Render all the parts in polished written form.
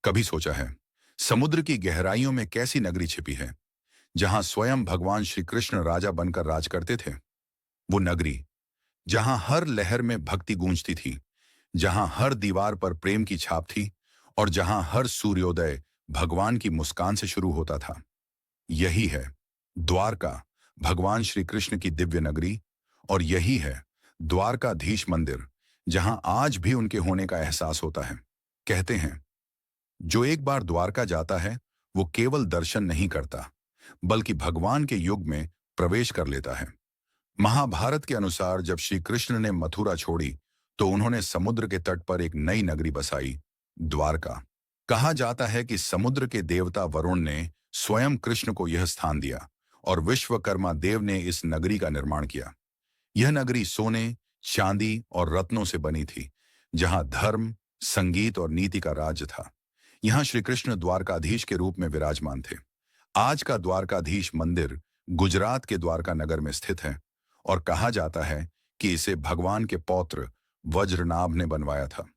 कभी सोचा है समुद्र की गहराइयों में कैसी नगरी छिपी है, जहां स्वयं भगवान श्री कृष्ण राजा बनकर राज करते थे। वो नगरी जहां हर लहर में भक्ति गूंजती थी, जहां हर दीवार पर प्रेम की छाप थी और जहां हर सूर्योदय भगवान की मुस्कान से शुरू होता था। यही है द्वारका, भगवान श्री कृष्ण की दिव्य नगरी। और यही है द्वारकाधीश मंदिर, जहां आज भी उनके होने का एहसास होता है। कहते हैं जो एक बार द्वारका जाता है वो केवल दर्शन नहीं करता, बल्कि भगवान के युग में प्रवेश कर लेता है। महाभारत के अनुसार जब श्री कृष्ण ने मथुरा छोड़ी तो उन्होंने समुद्र के तट पर एक नई नगरी बसाई, द्वारका। कहा जाता है कि समुद्र के देवता वरुण ने स्वयं कृष्ण को यह स्थान दिया और विश्वकर्मा देव ने इस नगरी का निर्माण किया। यह नगरी सोने, चांदी और रत्नों से बनी थी, जहां धर्म, संगीत और नीति का राज्य था। यहाँ श्री कृष्ण द्वारकाधीश के रूप में विराजमान थे। आज का द्वारकाधीश मंदिर गुजरात के द्वारका नगर में स्थित है और कहा जाता है कि इसे भगवान के पौत्र वज्रनाभ ने बनवाया था।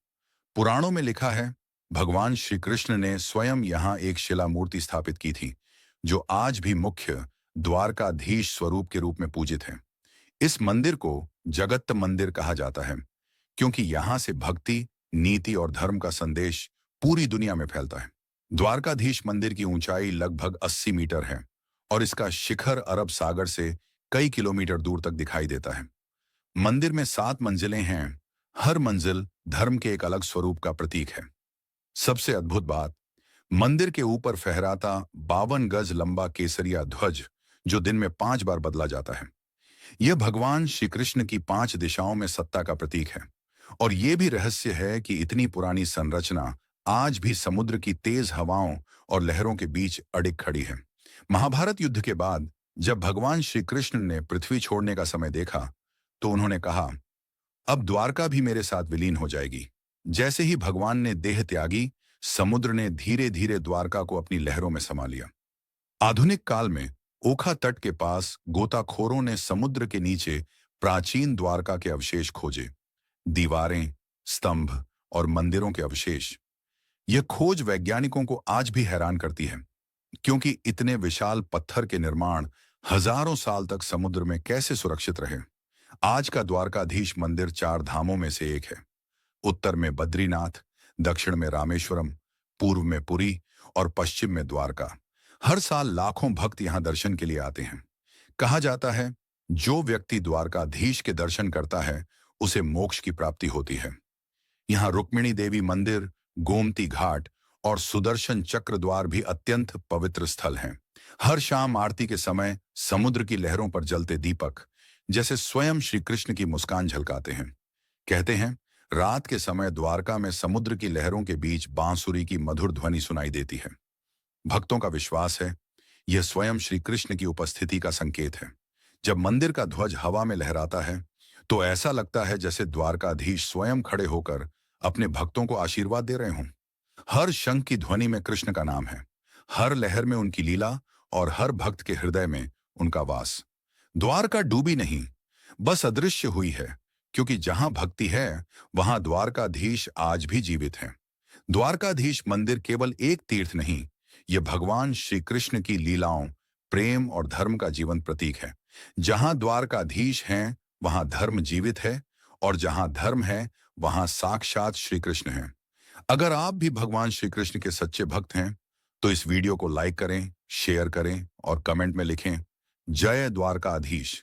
पुराणों में लिखा है भगवान श्री कृष्ण ने स्वयं यहाँ एक शिला मूर्ति स्थापित की थी, जो आज भी मुख्य द्वारकाधीश स्वरूप के रूप में पूजित है। इस मंदिर को जगत मंदिर कहा जाता है, क्योंकि यहाँ से भक्ति, नीति और धर्म का संदेश पूरी दुनिया में फैलता है। द्वारकाधीश मंदिर की ऊंचाई लगभग 80 मीटर है और इसका शिखर अरब सागर से कई किलोमीटर दूर तक दिखाई देता है। मंदिर में 7 मंजिलें हैं। हर मंजिल धर्म के एक अलग स्वरूप का प्रतीक है। सबसे अद्भुत बात, मंदिर के ऊपर फहराता 52 गज लंबा केसरिया ध्वज, जो दिन में 5 बार बदला जाता है। यह भगवान श्री कृष्ण की 5 दिशाओं में सत्ता का प्रतीक है। और यह भी रहस्य है कि इतनी पुरानी संरचना आज भी समुद्र की तेज हवाओं और लहरों के बीच अडिग खड़ी है। महाभारत युद्ध के बाद जब भगवान श्री कृष्ण ने पृथ्वी छोड़ने का समय देखा तो उन्होंने कहा, अब द्वारका भी मेरे साथ विलीन हो जाएगी। जैसे ही भगवान ने देह त्यागी, समुद्र ने धीरे धीरे द्वारका को अपनी लहरों में समा लिया। आधुनिक काल में ओखा तट के पास गोताखोरों ने समुद्र के नीचे प्राचीन द्वारका के अवशेष खोजे। दीवारें, स्तंभ और मंदिरों के अवशेष। यह खोज वैज्ञानिकों को आज भी हैरान करती है, क्योंकि इतने विशाल पत्थर के निर्माण हजारों साल तक समुद्र में कैसे सुरक्षित रहे। आज का द्वारकाधीश मंदिर 4 धामों में से एक है। उत्तर में बद्रीनाथ, दक्षिण में रामेश्वरम, पूर्व में पुरी और पश्चिम में द्वारका। हर साल लाखों भक्त यहाँ दर्शन के लिए आते हैं। कहा जाता है जो व्यक्ति द्वारकाधीश के दर्शन करता है उसे मोक्ष की प्राप्ति होती है। यहाँ रुक्मिणी देवी मंदिर, गोमती घाट और सुदर्शन चक्र द्वार भी अत्यंत पवित्र स्थल हैं। हर शाम आरती के समय समुद्र की लहरों पर जलते दीपक जैसे स्वयं श्री कृष्ण की मुस्कान झलकाते हैं। कहते हैं रात के समय द्वारका में समुद्र की लहरों के बीच बांसुरी की मधुर ध्वनि सुनाई देती है। भक्तों का विश्वास है यह स्वयं श्री कृष्ण की उपस्थिति का संकेत है। जब मंदिर का ध्वज हवा में लहराता है तो ऐसा लगता है जैसे द्वारकाधीश स्वयं खड़े होकर अपने भक्तों को आशीर्वाद दे रहे हों। हर शंख की ध्वनि में कृष्ण का नाम है, हर लहर में उनकी लीला और हर भक्त के हृदय में उनका वास। द्वारका डूबी नहीं, बस अदृश्य हुई है, क्योंकि जहां भक्ति है वहां द्वारकाधीश आज भी जीवित है। द्वारकाधीश मंदिर केवल एक तीर्थ नहीं, यह भगवान श्री कृष्ण की लीलाओं, प्रेम और धर्म का जीवंत प्रतीक है। जहां द्वारकाधीश हैं वहां धर्म जीवित है और जहां धर्म है वहां साक्षात श्री कृष्ण हैं। अगर आप भी भगवान श्री कृष्ण के सच्चे भक्त हैं तो इस वीडियो को लाइक करें, शेयर करें और कमेंट में लिखें, जय द्वारकाधीश।